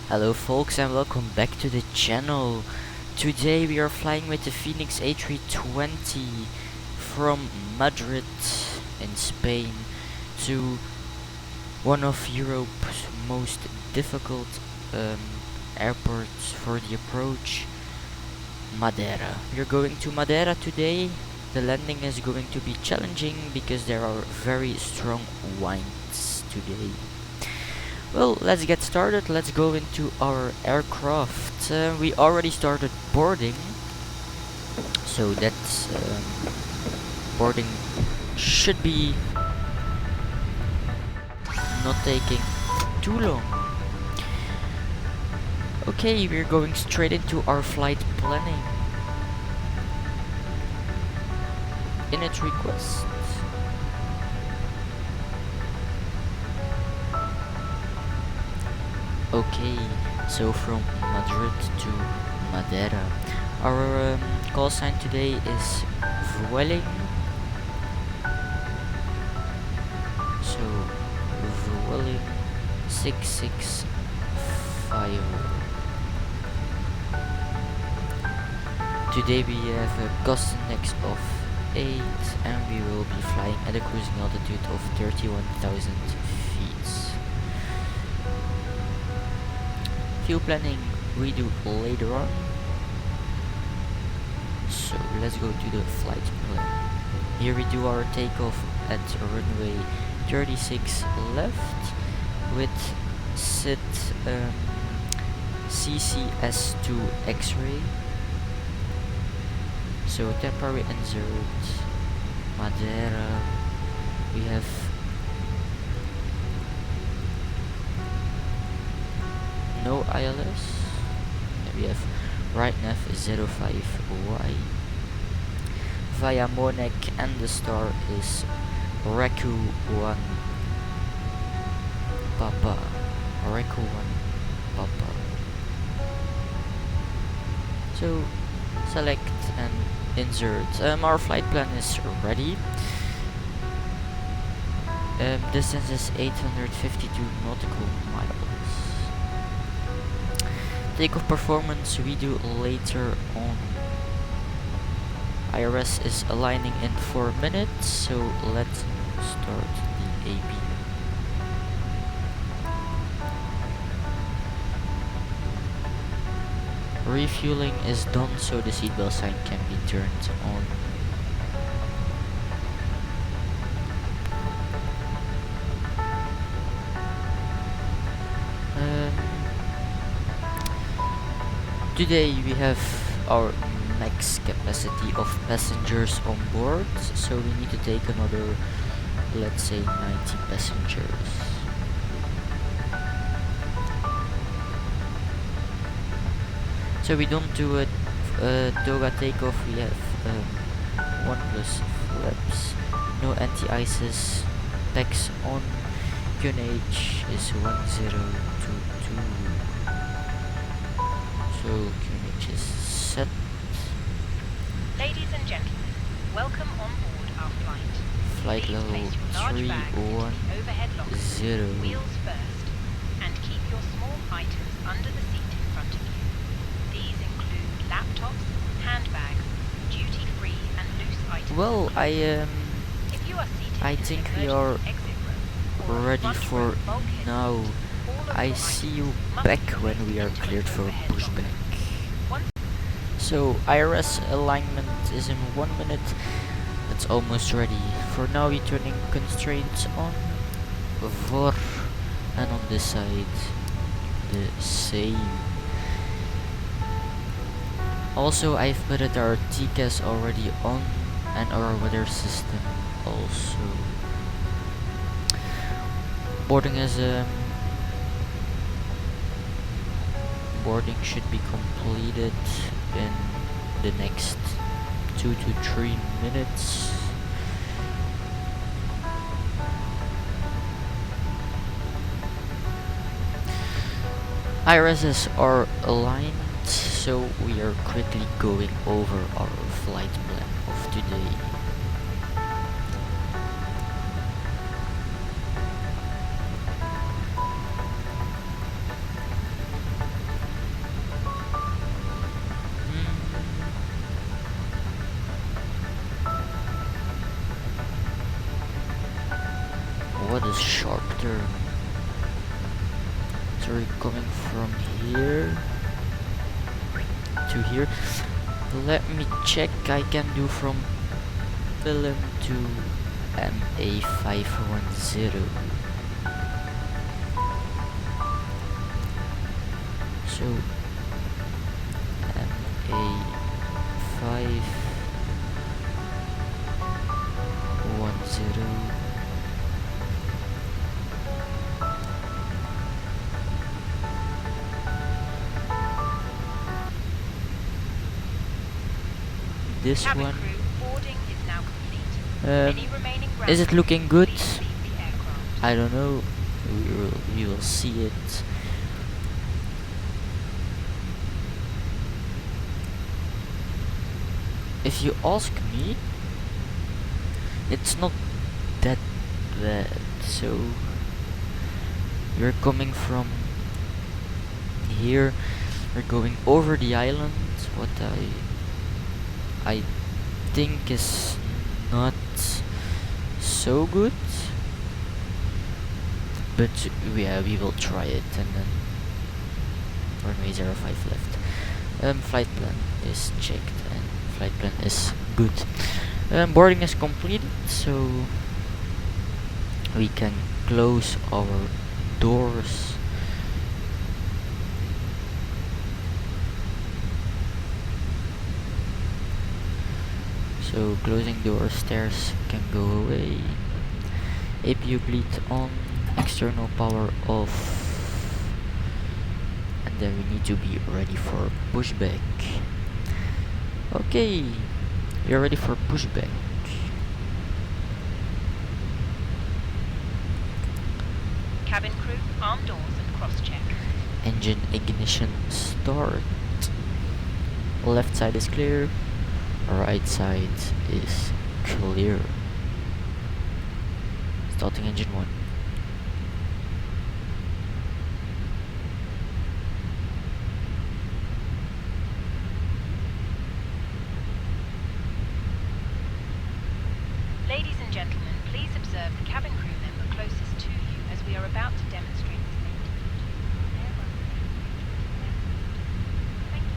Hello folks and welcome back to the channel. Today we are flying with the Fenix A320 from Madrid in Spain to one of Europe's most difficult airports for the approach, Madeira. We are going to Madeira today. The landing is going to be challenging because there are very strong winds today. Well, let's get started. Let's go into our aircraft. We already started boarding, so that's boarding should be not taking too long. Okay, we're going straight into our flight planning. Init request. Okay, so from Madrid to Madeira. Our call sign today is Vueling. So Vueling 6650. Today we have a cost index of 8 and we will be flying at a cruising altitude of 31,000 feet. Fuel planning we do later on, so let's go to the flight plan. Here we do our takeoff at runway 36 left with SID CCS2 X-ray. So temporary insert Madeira. We have no ILS. We have right nav 05Y via Monek, and the star is Reku 1 Papa. Reku 1 Papa. So select and insert. Our flight plan is ready. Distance is 852 nautical miles. Takeoff performance we do later on. IRS is aligning in 4 minutes, so let's start the AB. Refueling is done, so the seatbelt sign can be turned on. Today we have our max capacity of passengers on board, so we need to take another, let's say, 90 passengers. So we don't do a toga takeoff, we have 1+ flaps, no anti-ices, tax on, QNH is 1022. So QNH is set. Ladies and gentlemen, welcome on board our flight. Flight Please level place your large bags into the overhead lockers, 310. wheels first, and keep your small items under the seat in front of you. These include laptops, handbags, duty-free and loose items. Well, If you are seated I in think the we are emergency exit row or ready front for row bulkhead now. seat, all of I your see items you must back be when placed we are into an cleared for overhead locker. pushback. Once So IRS alignment is in 1 minute. That's almost ready. For now we're turning constraints on. VOR, and on this side the same. Also I've put our TCAS already on and our weather system also. Boarding is boarding should be completed in the next 2 to 3 minutes. IRSs are aligned, so we are quickly going over our flight plan of today. So we're coming from here to here. Let me check. I can do from Film to MA510. So MA510. This Cabin one. crew, boarding is now complete. Any remaining ground Is it looking good? please leave the aircraft. I don't know. We will see it. If you ask me, it's not that bad. So we're coming from here. We're going over the island. What I think is not so good, but yeah, we will try it. And then runway 05 left. Flight plan is checked and flight plan is good. Boarding is completed, so we can close our doors. So closing doors, stairs can go away. APU bleed on, external power off. And then we need to be ready for pushback. Okay, you're ready for pushback. Cabin crew, arm doors and cross-check. Engine ignition start. Left side is clear. Right side is clear. Starting engine 1. Ladies and gentlemen, please observe the cabin crew member closest to you as we are about to demonstrate the safety. Thank you.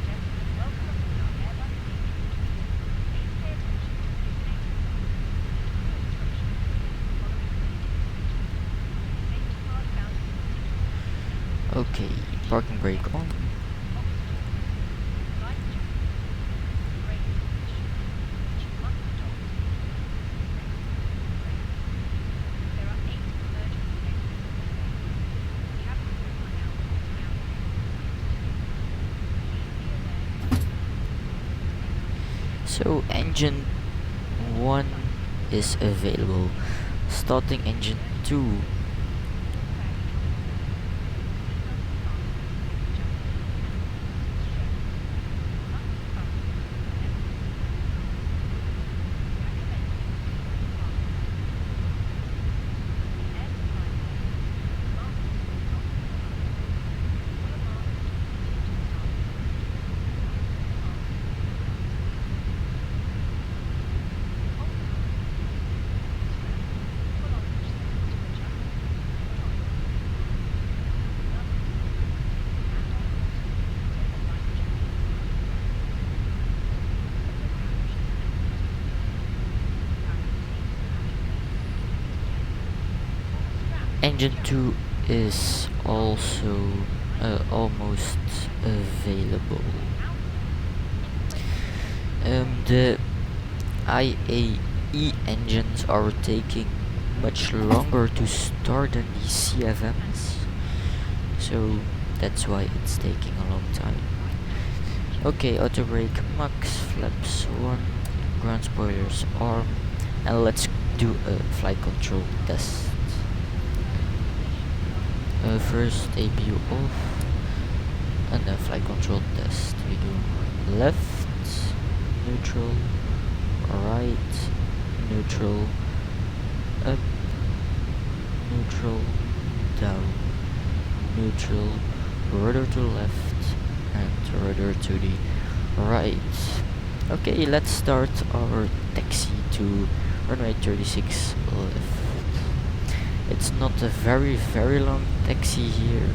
Gentlemen, welcome aboard our Airbus A320. Please pay attention to the illuminated instructions following the safety card found in the seat. Okay, parking brake on. So engine 1 is available. Starting engine 2. Engine 2 is also almost available. The IAE engines are taking much longer to start than the CFMs, so that's why it's taking a long time. Okay, auto brake max, flaps 1, ground spoilers arm, and let's do a flight control test. First APU off, and then flight control test. We do left, neutral, right, neutral, up, neutral, down, neutral, rudder to left, and rudder to the right. Okay, let's start our taxi to runway 36 left. It's not a very long taxi here.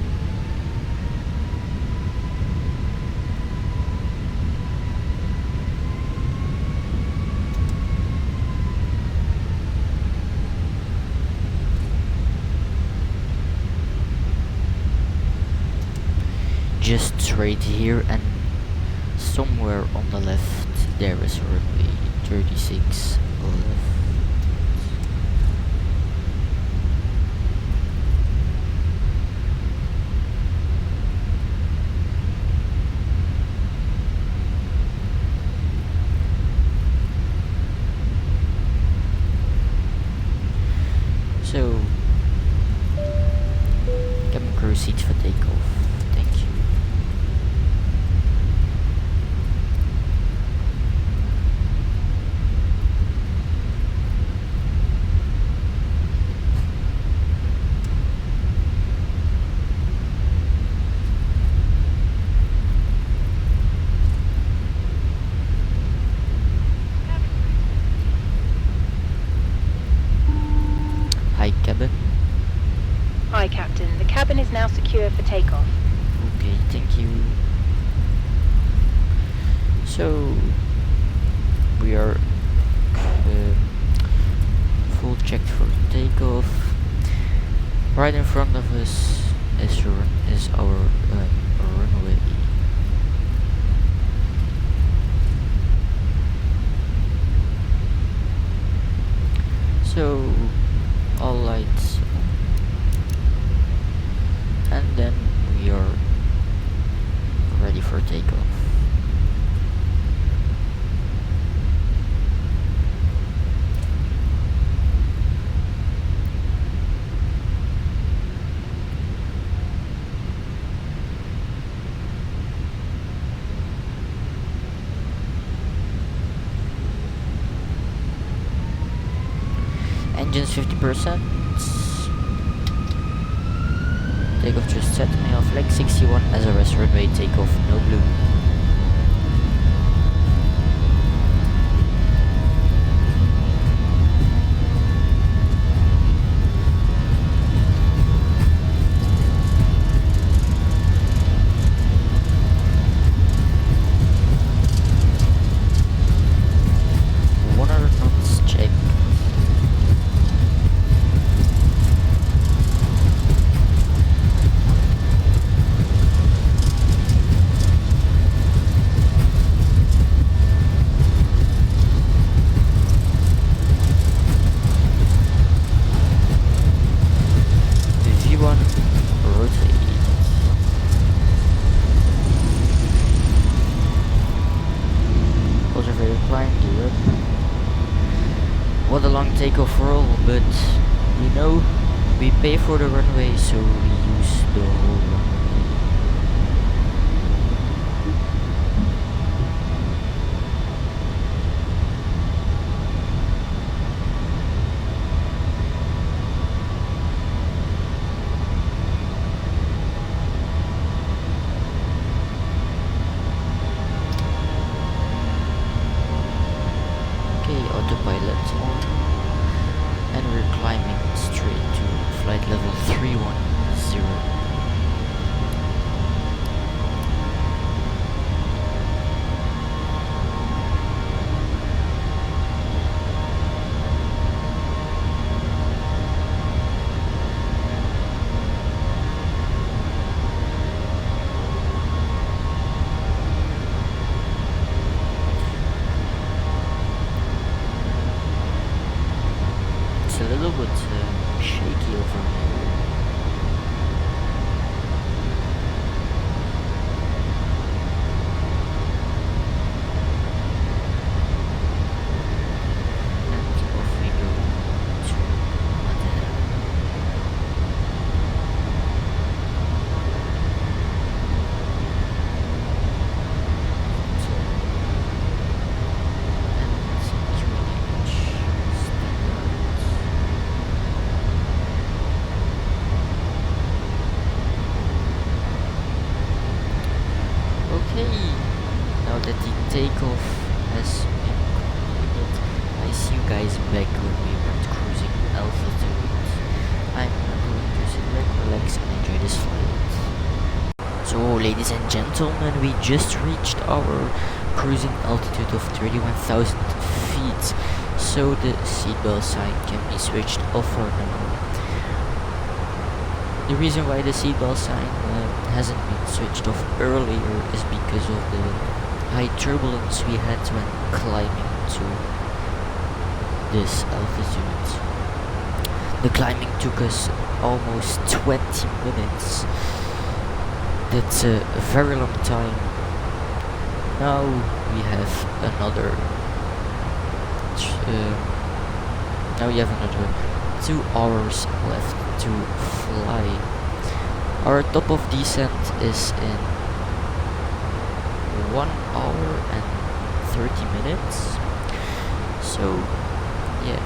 Just straight here, and somewhere on the left there is runway 36 left. So, cabin crew seats for takeoff. Thank you. Hi, cabin. Hi, Captain. The cabin is now secure for takeoff. Okay, thank you. So, we are full checked for takeoff. Right in front of us is our runway. So, all lights on. And then we are ready for takeoff. Engines 50%. Takeoff just set. Mail flag 61 SRS runway takeoff, no blue. What a long takeoff roll, but you know, we pay for the runway, so we use the whole runway. Autopilot on, and we're climbing straight to flight level 310. It's a little bit shaky over here. And off we go to Madeira. ladies and gentlemen, we just reached our cruising altitude of 31,000 feet, so the seatbelt sign can be switched off for now. The reason why the seatbelt sign hasn't been switched off earlier is because of the high turbulence we had when climbing to this altitude. The climbing took us almost 20 minutes. That's a very long time. Now we have another 2 hours left to fly. Our top of descent is in 1 hour and 30 minutes. So yeah,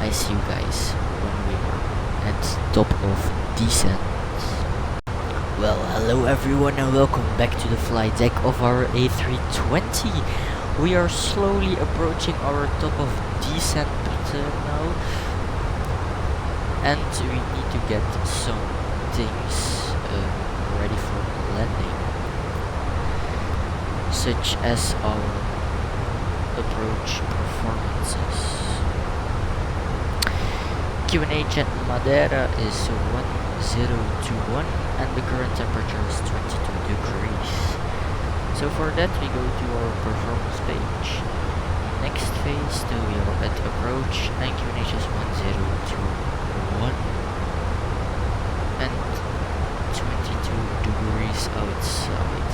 I see you guys when we are at top of descent. Well, hello everyone and welcome back to the flight deck of our A320. We are slowly approaching our top of descent now, and we need to get some things ready for landing, such as our approach performances. Q&A at Madeira is 1021 and the current temperature is 22 degrees. So for that we go to our performance page. Next phase, we are at approach and Q&A is 1021 and 22 degrees outside.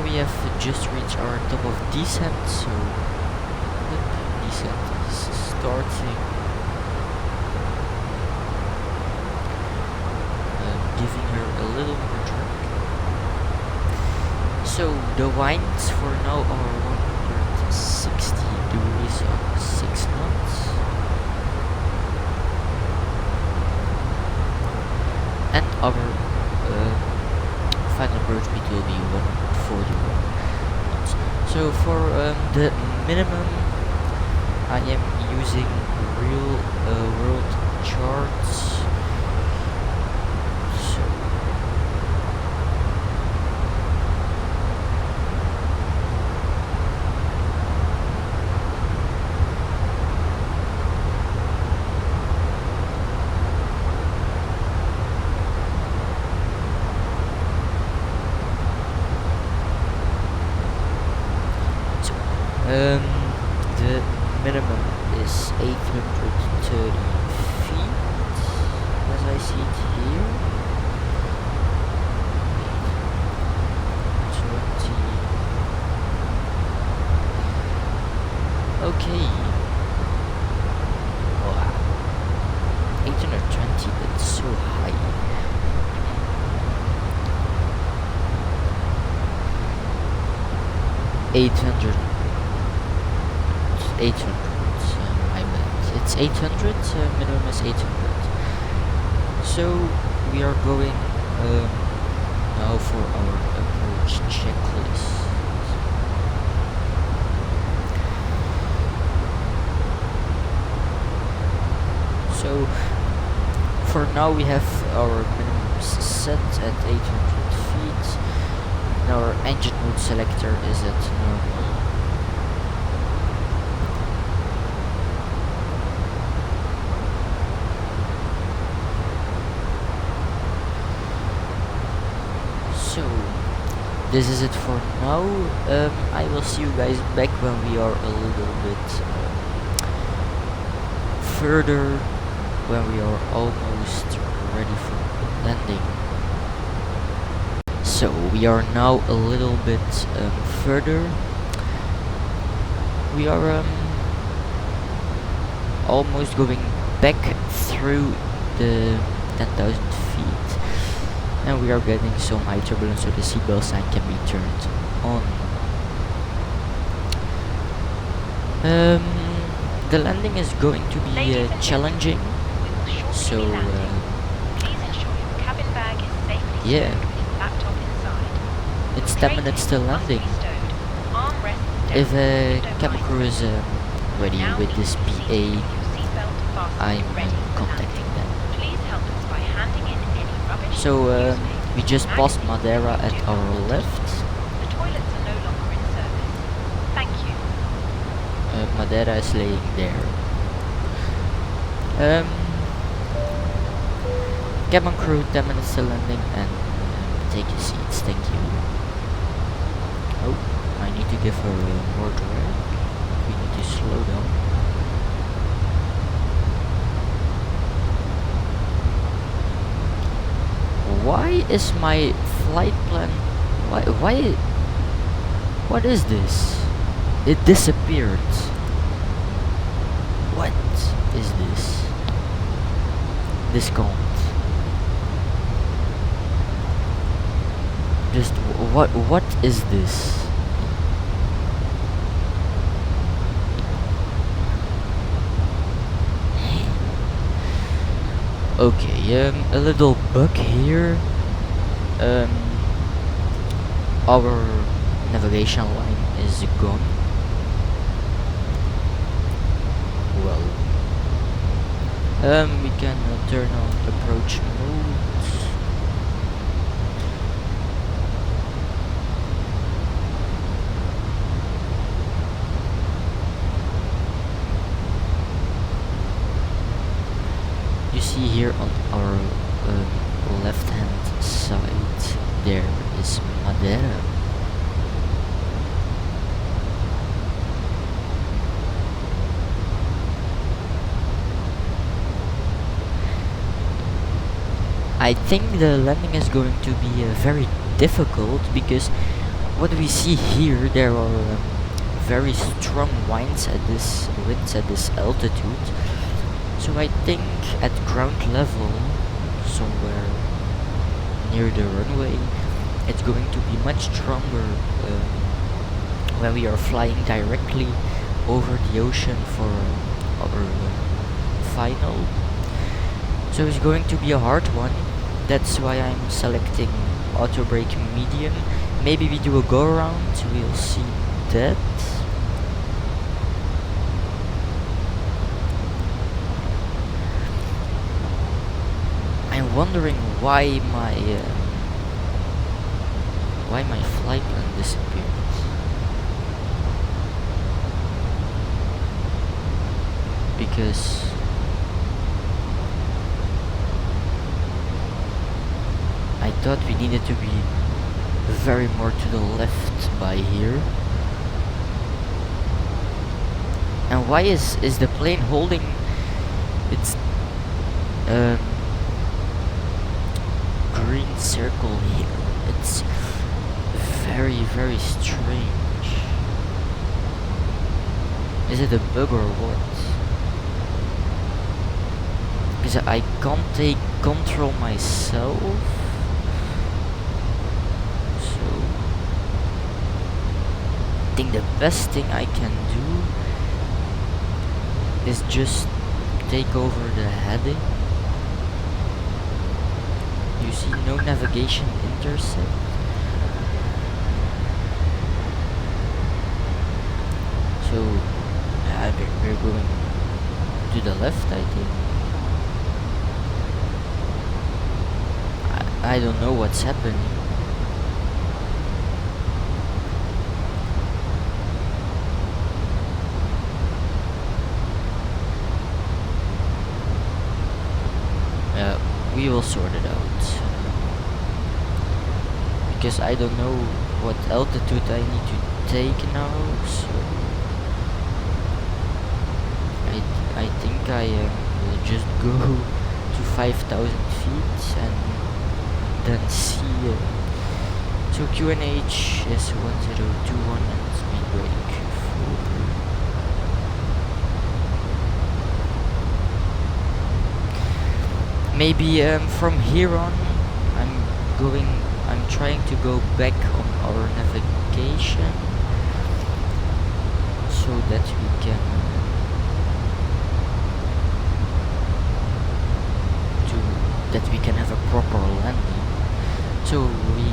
We have just reached our top of descent, so the descent is starting. Giving her a little more drink. So the winds for now are 160 degrees on 6 knots. And our final approach speed will be 141 knots. So for the minimum, I am using real world charts. The minimum is 830 feet, as I see it here. 20. Okay. Wow. 820, that's so high. 800. 800, I meant. It's 800, minimum is 800. So we are going now for our approach checklist. So for now we have our minimums set at 800 feet. And our engine mode selector is at normal. So this is it for now. I will see you guys back when we are a little bit further, when we are almost ready for landing. So we are now a little bit further. We are almost going back through the 10,000 feet. And we are getting some high turbulence, so the seatbelt sign can be turned on. The landing is going to be challenging, so yeah, it's 10 minutes till landing. If cabin crew is ready with this PA, I'm contacting them. So We just passed Madeira at our left. The toilets are no longer in service. Thank you. Madeira is laying there. Cabin crew, 10 minutes to landing, and take your seats, thank you. Oh, I need to give her more drag. We need to slow down. Why is my flight plan... Why... What is this? It disappeared. What is this? Discount. Just what is this? Okay, a little bug here. Our navigation line is gone. Well, we can turn on approach mode. You see here on our left hand side there is Madeira. I think the landing is going to be very difficult because what we see here, there are very strong winds at this altitude. So I think at ground level, somewhere near the runway, it's going to be much stronger when we are flying directly over the ocean for our final. So it's going to be a hard one. That's why I'm selecting auto brake medium. Maybe we do a go around, we'll see that. I'm wondering why my flight plan disappeared. Because I thought we needed to be very more to the left by here. And why is the plane holding its green circle here? It's very strange. Is it a bug or what? Because I can't take control myself. So I think the best thing I can do is just take over the heading. You see no navigation intercept. So we're going to the left, I think. I don't know what's happening. We will sort it out. Because I don't know what altitude I need to take now, so I think I will just go to 5,000 feet and then see. So QNH is 1021 and speed brake 4. Maybe from here on I'm trying to go back on our navigation so that we can have a proper landing. So we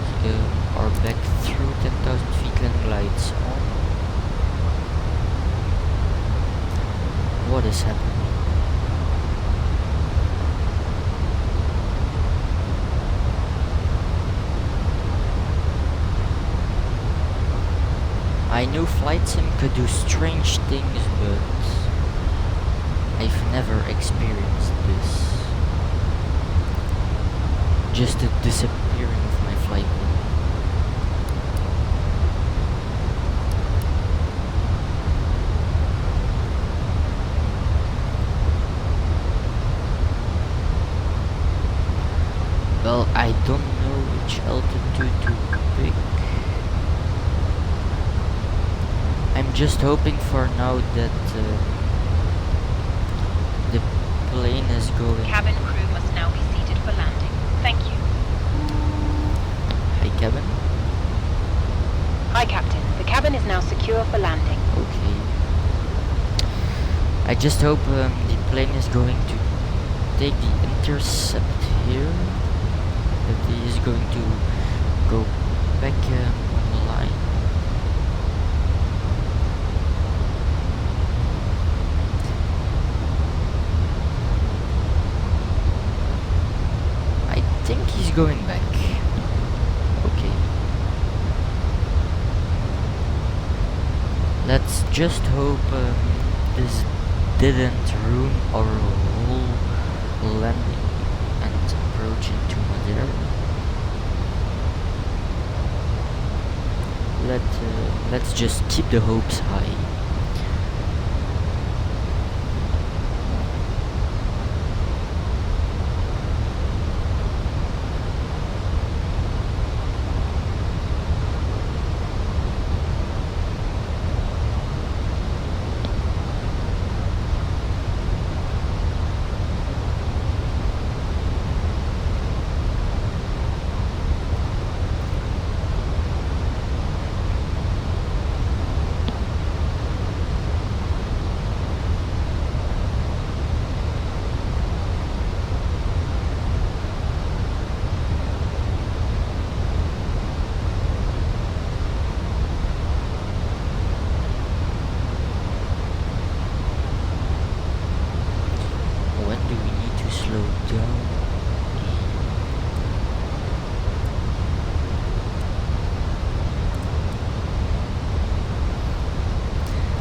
are back through 10,000 feet, landing lights on. What is happening? new flight sim could do strange things, but I've never experienced this. Just the disappearing of my flight plan. Well, I don't know which altitude to pick. I'm just hoping for now that the plane is going. Cabin crew must now be seated for landing. Thank you. Hi, cabin. Hi, Captain. The cabin is now secure for landing. Okay. I just hope the plane is going to take the intercept here. That he is going to go back on the line. I think he's going back. Okay. Let's just hope this didn't ruin our whole landing and approach into Madeira. Let's just keep the hopes high. When do we need to slow down?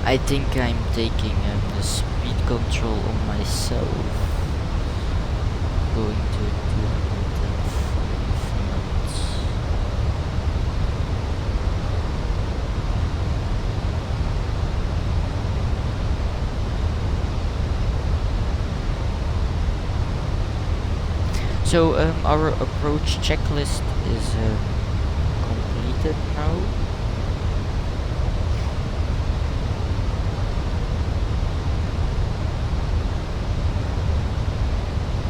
I think I'm taking the speed control on myself. Going to 205 knots. So our approach checklist is completed now.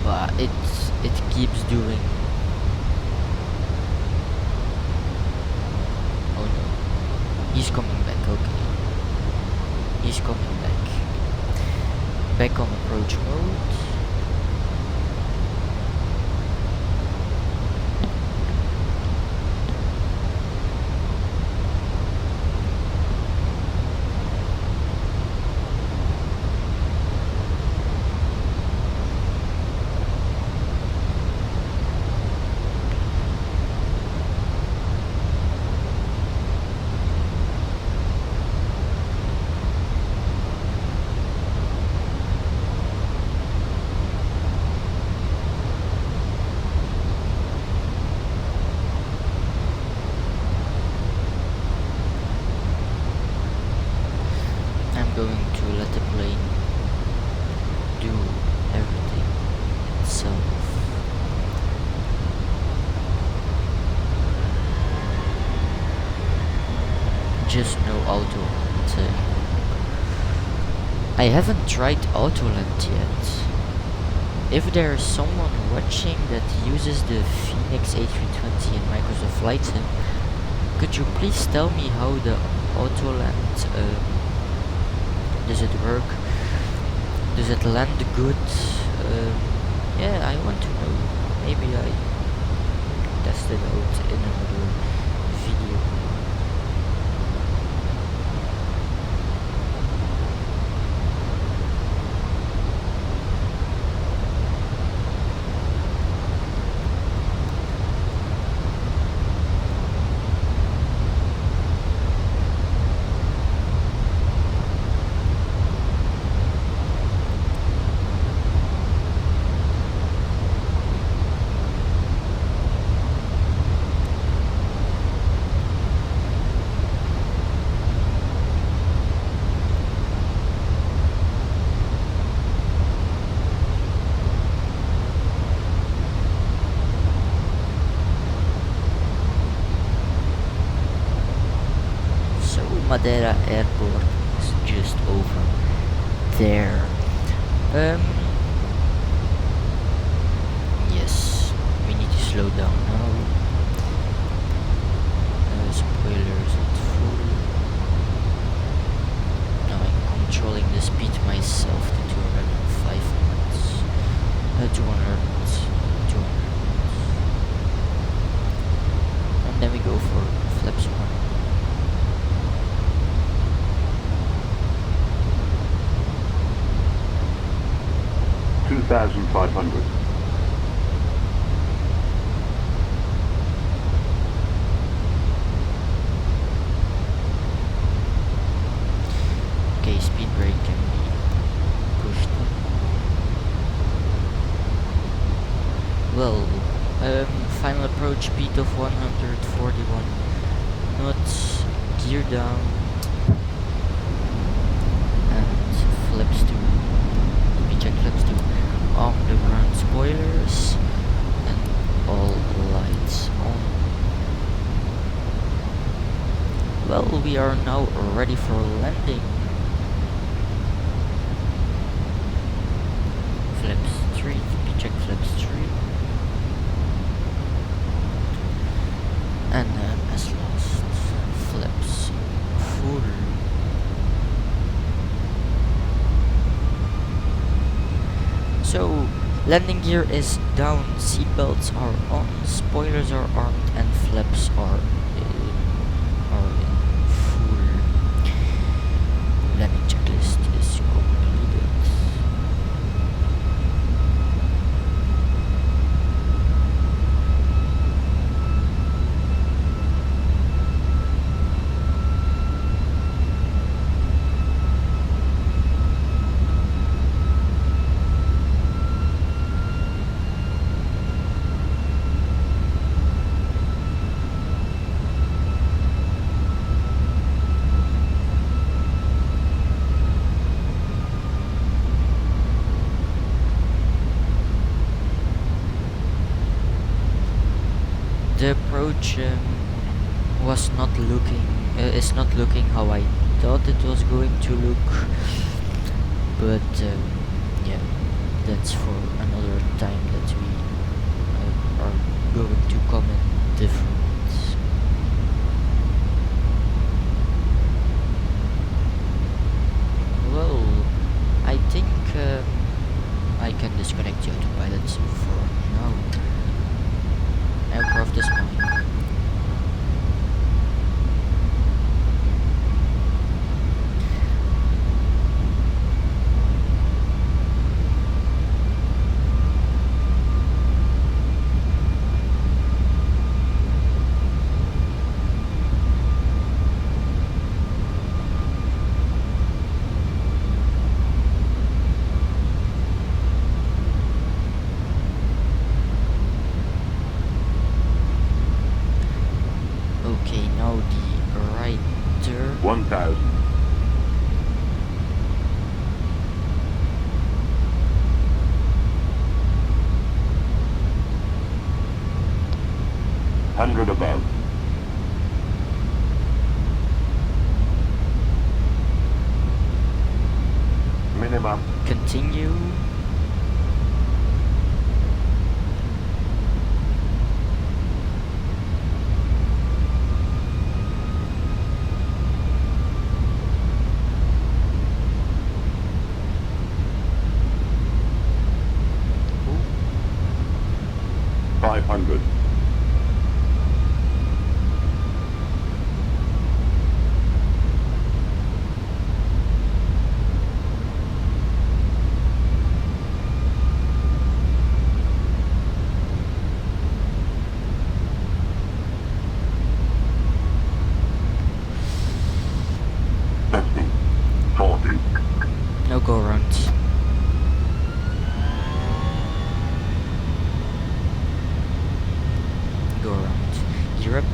But it keeps doing. Oh no, he's coming back. Okay, he's coming back. Back on approach mode. I'm going to let the plane do everything itself. Just no auto land. I haven't tried auto land yet. If there is someone watching that uses the Fenix A320 in Microsoft Flight Sim, could you please tell me how the auto land does it work? Does it land good? Yeah, I want to know. Maybe I test it out in another video. Madeira airport is just over there. Yes, we need to slow down now. Spoilers at full. Now I'm controlling the speed myself to 205 knots. 200. And then we go for flaps 1. 2,500. Okay, speed brake can be pushed. Well, final approach speed of 141 knots, gear down, and flaps 2. Let me check flaps 2. On the ground spoilers, and all lights on. Well, we are now ready for landing. Flaps 3, check flaps 3. And as last, flaps full. So, landing gear is down, seatbelts are on, spoilers are armed, and flaps are in full. Landing checklist is completed. The approach was not looking is not looking how I thought it was going to look, but yeah, that's for another time that we are going to comment different. Well, I think I can disconnect the autopilot for now. Aircraft is mine. Okay, now the right turn. 1,000. Hundred above. Minimum. Continue. Ooh, 500. no go around. Go around. You're up.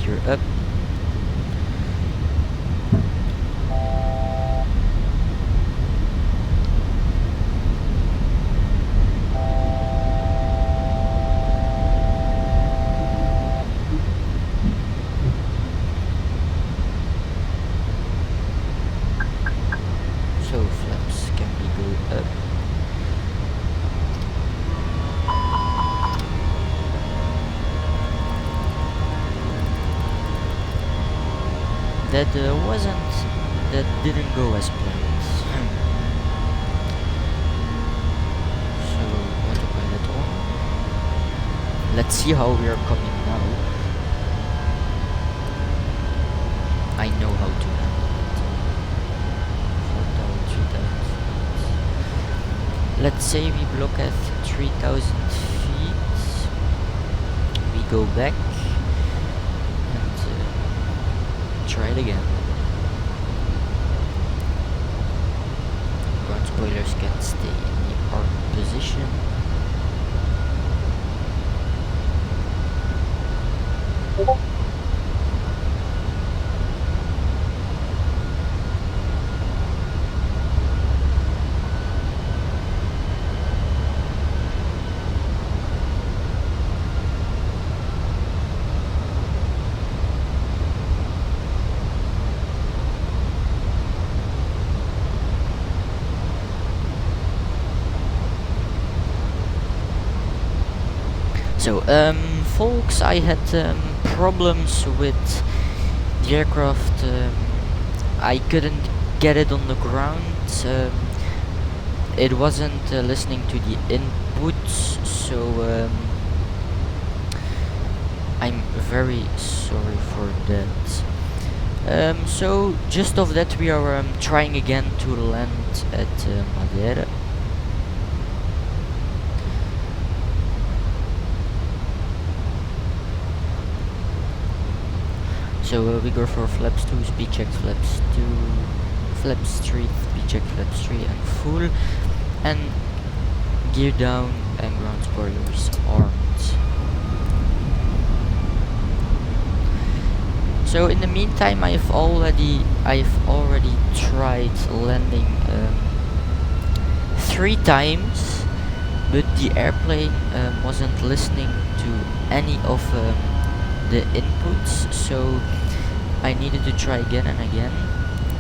You're up. that that didn't go as planned. So autopilot on. Let's see how we are coming now. I know how to handle it. 4,000, 3,000 feet. Let's say we block at 3,000 feet. We go back and try it again. Ground spoilers can stay in the arc position. So, folks, I had problems with the aircraft. I couldn't get it on the ground. It wasn't listening to the inputs, so I'm very sorry for that. So, just of that, we are trying again to land at Madeira. So we go for flaps 2, speed check flaps 2, flaps 3, speed check flaps 3 and full, and gear down and ground spoilers armed. So in the meantime I've already tried landing 3 times, but the airplane wasn't listening to any of the inputs, so I needed to try again and again.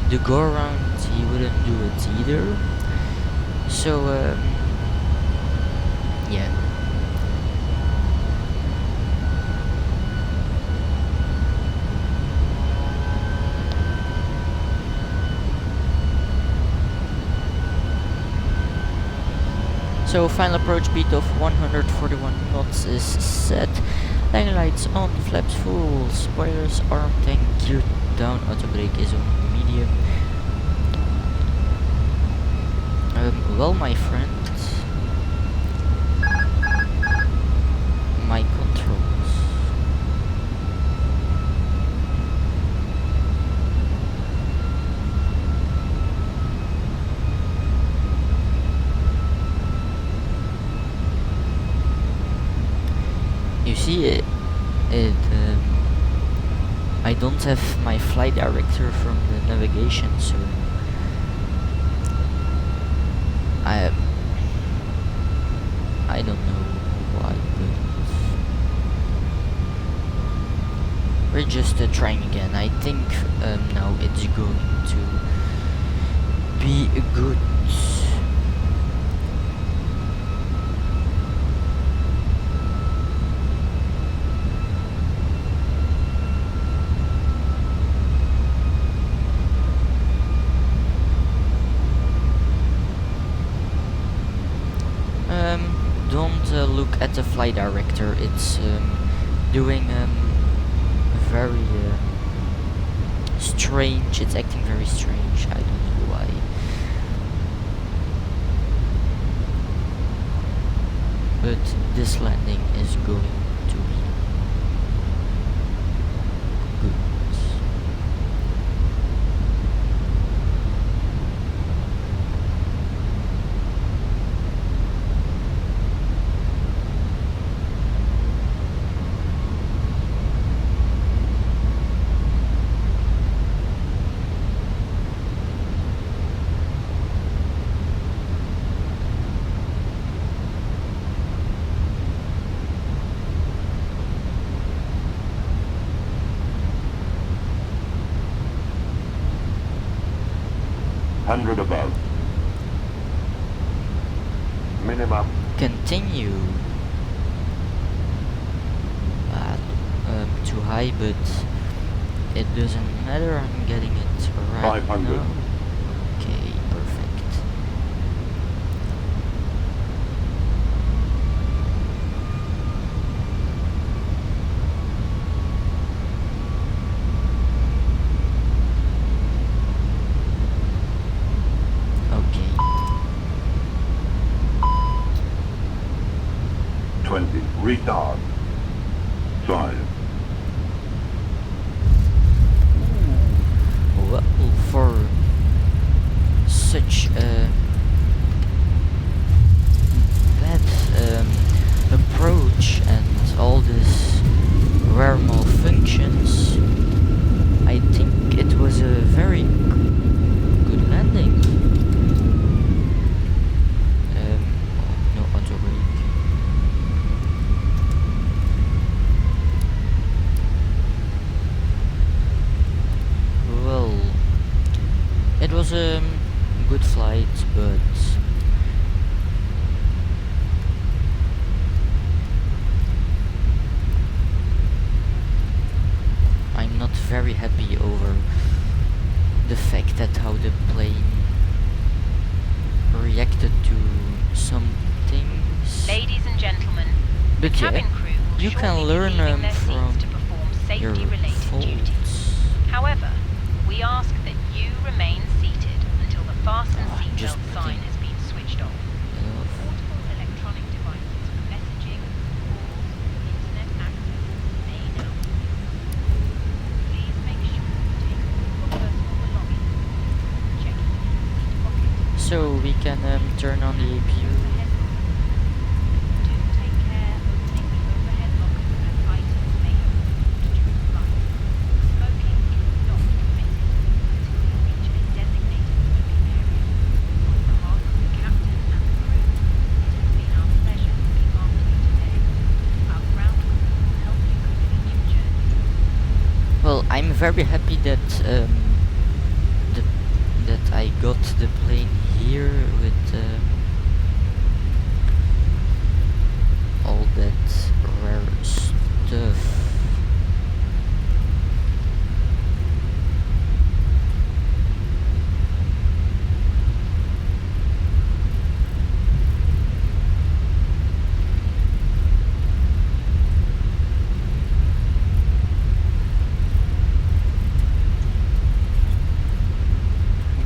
The go around, he wouldn't do it either. So yeah. So final approach speed of 141 knots is set. Landing lights on, flaps full, spoilers armed and geared down, auto brake is on medium. Well, my friend, my controls. You see, I don't have my flight director from the navigation, so I don't know why, but we're just trying again. I think now it's going to be good. Don't look at the flight director, it's doing very strange, it's acting very strange, I don't know why. But this landing is going to be good. Hundred above. Minimum. Continue. Too high, but It doesn't matter, I'm getting it right 500. now. Okay, perfect. Okay. 20. Retard. 5. Well, for such a bad approach and all this rare malfunctions, I think it was a very good landing. No auto brake. Well, it was a good flight, but I'm not very happy over the fact that how the plane reacted to some things. Ladies and gentlemen, the But yeah, cabin crew will you shortly can be learn leaving their from seats to perform your safety-related duties. faults. However, we ask that you remain seated until the fasten Oh, I'm just seatbelt sign putting has been switched off. Portable electronic devices for messaging, calls, internet access may now be used. Please make sure you take all your personal belongings with you, checking in the seat pocket. So we can turn on the APU. Overhead lockers. Do take care opening the overhead lockers as items may have moved during flight. Smoking is not permitted until you reach a designated smoking area. On behalf of the captain and the crew, it has been our pleasure looking after you today. Our ground crew will help you complete your journey. Well, I'm very happy that that I got the plane here with all that rare stuff.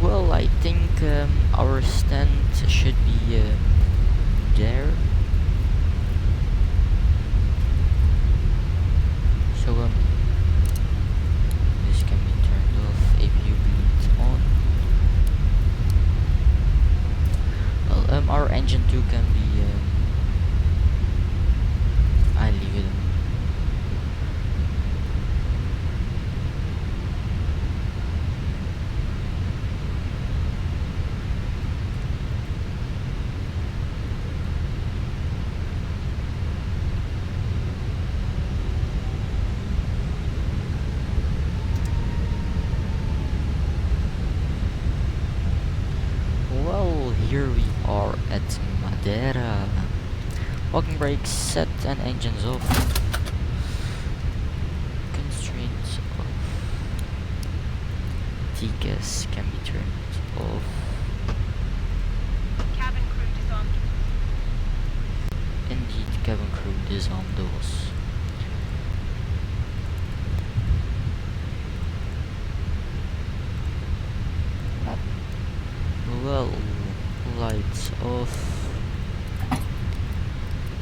Well, I think our stand should be there. So this can be turned off, APU bleed on. Well, our engine 2 can be I leave it on. Well, here we are at Madeira. Walking brakes set and engines off. Constraints off. TCAS can be turned off. Cabin crew disarmed. Indeed, cabin crew disarm those. Well, lights off,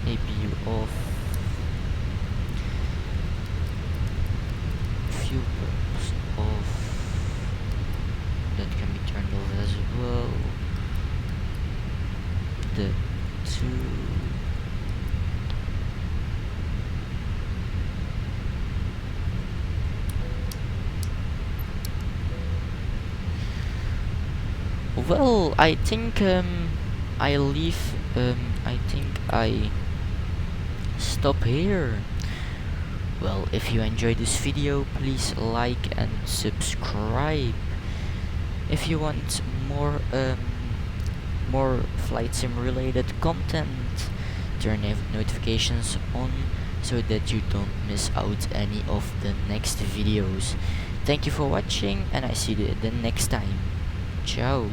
APU off, fuel pumps off, that can be turned off as well, the two, well, I think I leave, I think I stop here. Well, if you enjoyed this video, please like and subscribe. If you want more more flight sim related content, turn notifications on so that you don't miss out any of the next videos. Thank you for watching, and I see you the next time. Ciao.